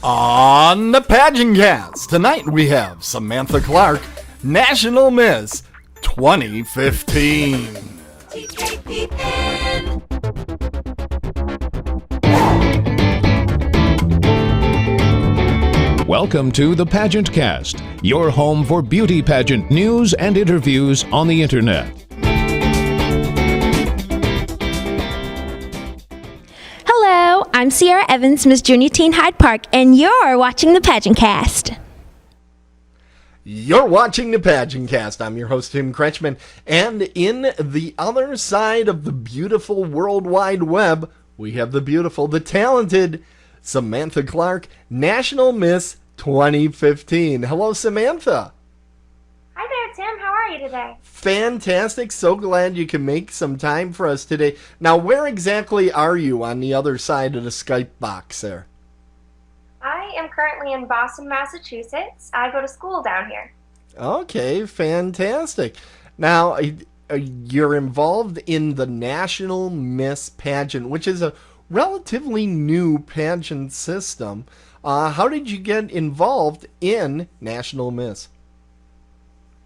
On the PageantCast, tonight we have Samantha Clark, National Miss 2015. Welcome to the PageantCast, your home for beauty pageant news and interviews on the internet. Hello, I'm Sierra Evans, Miss Junior Teen Hyde Park, and you're watching the PageantCast. You're watching the PageantCast. I'm your host, Tim Kretschmann, and in the other side of the beautiful World Wide Web, we have the beautiful, the talented Samantha Clark, National Miss 2015. Hello, Samantha. Hi there, Tim. How are you today? Fantastic. So glad you can make some time for us today. Now, where exactly are you on the other side of the Skype box there? I am currently in Boston, Massachusetts. I go to school down here. Okay, fantastic. Now, you're involved in the National Miss pageant, which is a relatively new pageant system. How did you get involved in National Miss?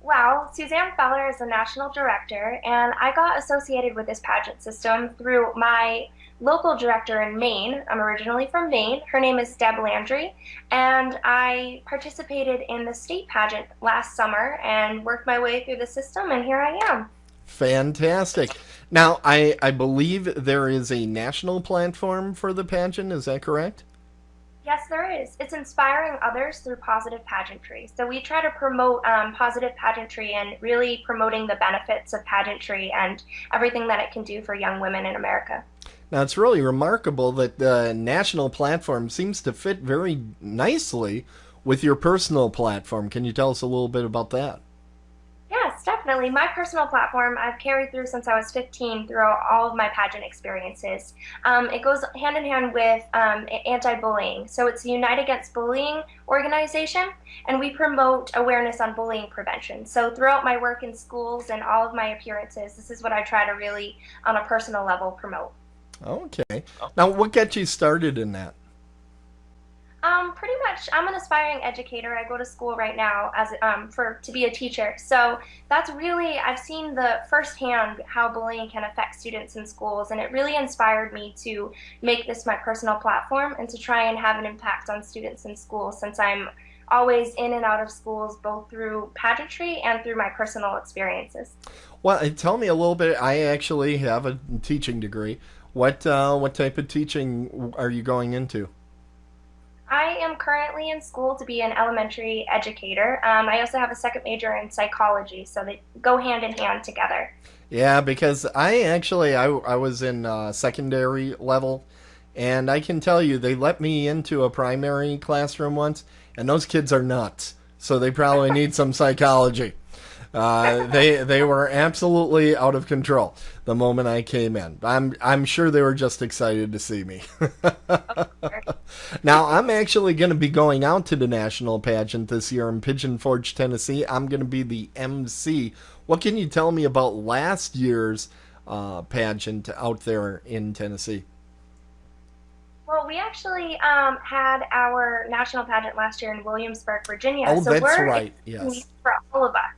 Well, Suzanne Feller is the national director, and I got associated with this pageant system through my local director in Maine. I'm originally from Maine. Her name is Deb Landry, and I participated in the state pageant last summer and worked my way through the system, and here I am. Fantastic. Now, I believe there is a national platform for the pageant. Is that correct? Yes, there is. It's inspiring others through positive pageantry. So we try to promote positive pageantry and really promoting the benefits of pageantry and everything that it can do for young women in America. Now, it's really remarkable that the national platform seems to fit very nicely with your personal platform. Can you tell us a little bit about that? Yes, definitely. My personal platform I've carried through since I was 15 through all of my pageant experiences. It goes hand in hand with anti-bullying. So it's the Unite Against Bullying organization, and we promote awareness on bullying prevention. So throughout my work in schools and all of my appearances, this is what I try to really, on a personal level, promote. Okay. Now, what got you started in that? Pretty much, I'm an aspiring educator. I go to school right now as to be a teacher. So that's really, I've seen the firsthand how bullying can affect students in schools, and it really inspired me to make this my personal platform and to try and have an impact on students in schools, since I'm always in and out of schools, both through pageantry and through my personal experiences. Well, tell me a little bit. I actually have a teaching degree. What type of teaching are you going into? I am currently in school to be an elementary educator. I also have a second major in psychology, so they go hand in hand together. Yeah, because I was in secondary level, and I can tell you they let me into a primary classroom once, and those kids are nuts, so they probably need some psychology. They were absolutely out of control the moment I came in. I'm sure they were just excited to see me. Now, I'm actually going to be going out to the national pageant this year in Pigeon Forge, Tennessee. I'm going to be the MC. What can you tell me about last year's pageant out there in Tennessee? Well, we actually had our national pageant last year in Williamsburg, Virginia. Oh, so that's we're right. Yes. For all of us.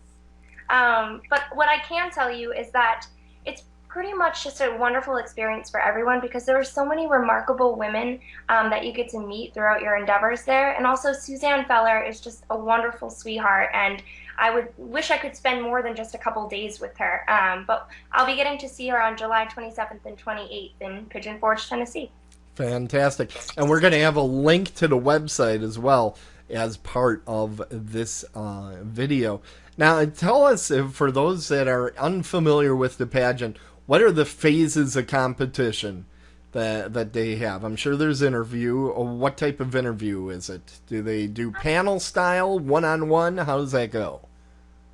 But what I can tell you is that it's pretty much just a wonderful experience for everyone, because there are so many remarkable women that you get to meet throughout your endeavors there. And also, Suzanne Feller is just a wonderful sweetheart, and I wish I could spend more than just a couple days with her. But I'll be getting to see her on July 27th and 28th in Pigeon Forge, Tennessee. Fantastic. And we're going to have a link to the website as well as part of this video. Now, tell us, for those that are unfamiliar with the pageant, what are the phases of competition that they have? I'm sure there's interview. What type of interview is it? Do they do panel style, one-on-one? How does that go?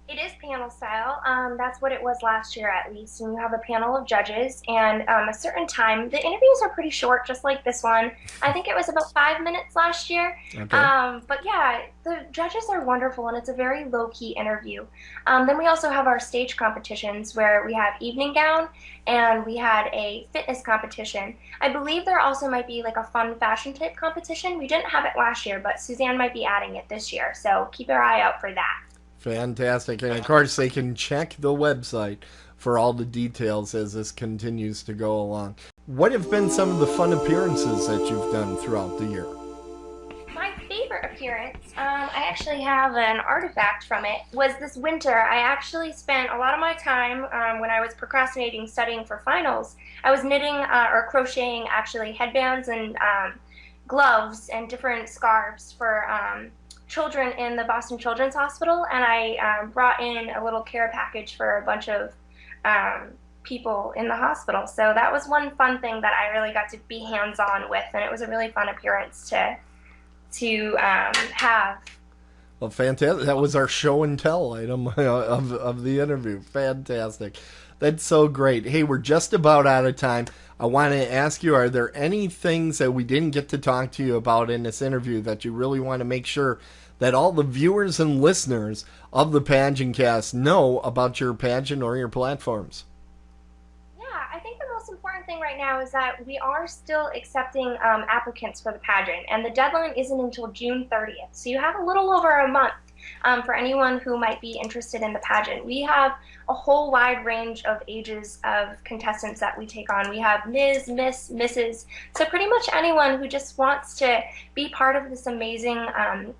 It is panel style. That's what it was last year, at least. And you have a panel of judges and a certain time. The interviews are pretty short, just like this one. I think it was about 5 minutes last year. Okay. But yeah, the judges are wonderful, and it's a very low-key interview. Then we also have our stage competitions where we have evening gown, and we had a fitness competition. I believe there also might be like a fun fashion type competition. We didn't have it last year, but Suzanne might be adding it this year. So keep your eye out for that. Fantastic. And of course, they can check the website for all the details as this continues to go along. What have been some of the fun appearances that you've done throughout the year? My favorite appearance, I actually have an artifact from it, was this winter. I actually spent a lot of my time when I was procrastinating studying for finals. I was knitting or crocheting actually headbands and gloves and different scarves for children in the Boston Children's Hospital, and I brought in a little care package for a bunch of people in the hospital. So that was one fun thing that I really got to be hands-on with, and it was a really fun appearance to have. Well, fantastic. That was our show and tell item of the interview. Fantastic. That's so great. Hey, we're just about out of time. I want to ask you, are there any things that we didn't get to talk to you about in this interview that you really want to make sure that all the viewers and listeners of the PageantCast know about your pageant or your platforms? Yeah, I think the most important thing right now is that we are still accepting applicants for the pageant, and the deadline isn't until June 30th. So you have a little over a month for anyone who might be interested in the pageant. We have a whole wide range of ages of contestants that we take on. We have Ms., Miss, Mrs., so pretty much anyone who just wants to be part of this amazing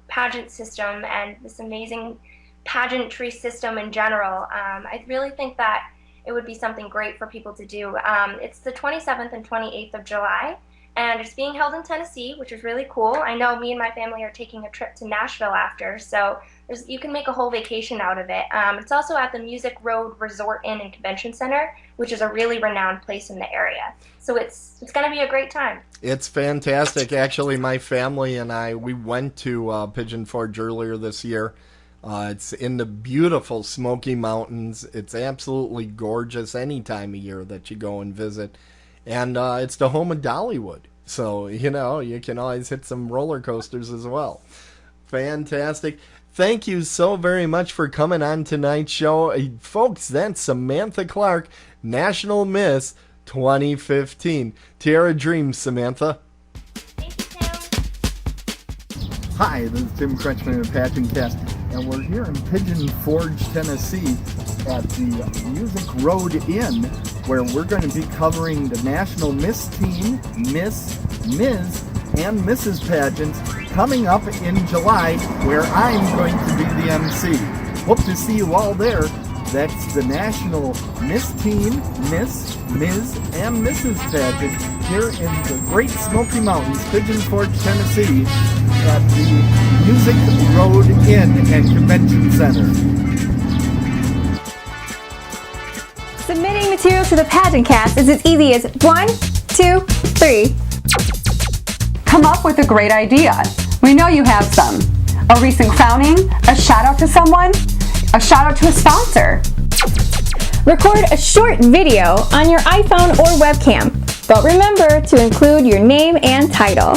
pageant system and this amazing pageantry system in general. I really think that it would be something great for people to do. It's the 27th and 28th of July. And it's being held in Tennessee, which is really cool. I know me and my family are taking a trip to Nashville after, so you can make a whole vacation out of it. It's also at the Music Road Resort Inn and Convention Center, which is a really renowned place in the area. So it's going to be a great time. It's fantastic. Actually, my family and I, we went to Pigeon Forge earlier this year. It's in the beautiful Smoky Mountains. It's absolutely gorgeous any time of year that you go and visit. And it's the home of Dollywood. So, you know, you can always hit some roller coasters as well. Fantastic. Thank you so very much for coming on tonight's show. Folks, that's Samantha Clark, National Miss 2015. Tiara Dreams, Samantha. Thank you, Tim. Hi, this is Tim Crutchman of PageantCast, and we're here in Pigeon Forge, Tennessee at the Music Road Inn, where we're going to be covering the National Miss Teen, Miss, Ms., and Mrs. pageants coming up in July, where I'm going to be the MC. Hope to see you all there. That's the National Miss Teen, Miss, Ms., and Mrs. pageant here in the Great Smoky Mountains, Pigeon Forge, Tennessee, at the Music Road Inn and Convention Center. Submitting material to the PageantCast is as easy as 1, 2, 3. Come up with a great idea. We know you have some. A recent crowning, a shout out to someone, a shout out to a sponsor. Record a short video on your iPhone or webcam, but remember to include your name and title.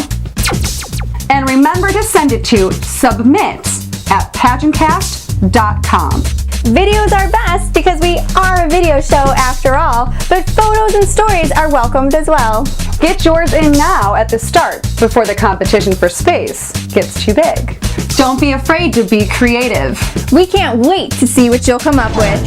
And remember to send it to submit@PageantCast.com. Videos are best because we are a video show after all, but photos and stories are welcomed as well. Get yours in now at the start before the competition for space gets too big. Don't be afraid to be creative. We can't wait to see what you'll come up with.